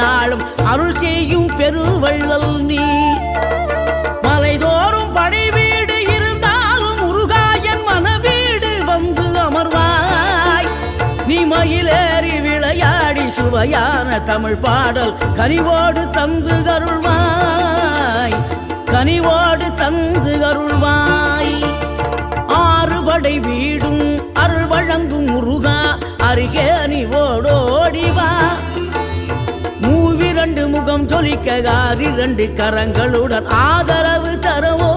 என்னாலும் அருள் செய்யும் பெருவள்ளல் நீ. மலைதோறும் படை வீடு இருந்தாலும் முருகாயன் மனவீடு வந்து அமர்வாய். நீ மயிலேறி விளையாடி சுவையான தமிழ் பாடல் கனிவோடு தந்து அருள்வாய், கனிவோடு தந்து அருள்வாய். ஆறுபடை வீடும் அருள் வழங்கும் முருகா அருகே நீ ஓடோடிவா. மூவிரண்டு முகம் தொலிக்க 6 கரங்களுடன் ஆதரவு தரவோ